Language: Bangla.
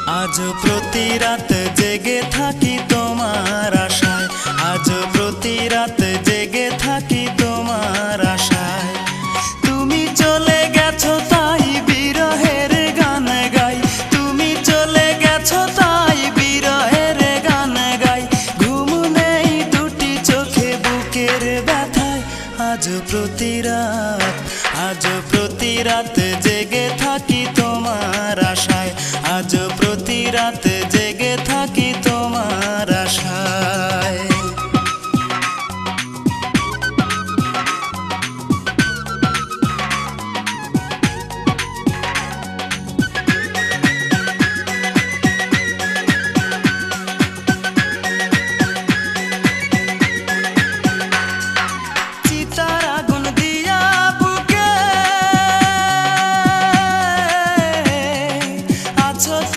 আজ প্রতি রাত জেগে থাকি তোমার আশায়, আজ প্রতি রাত জেগে থাকি তোমার আশায়। তুমি চলে গেছো তাই বিরহের গান গাই, তুমি চলে গেছো তাই বিরহের গান গাই। ঘুম নেই দুটি চোখে বুকের ব্যথায়, আজ প্রতি রাত, আজ প্রতি রাত জেগে থাকি তোমার আশায়, আজ প্রতি রাত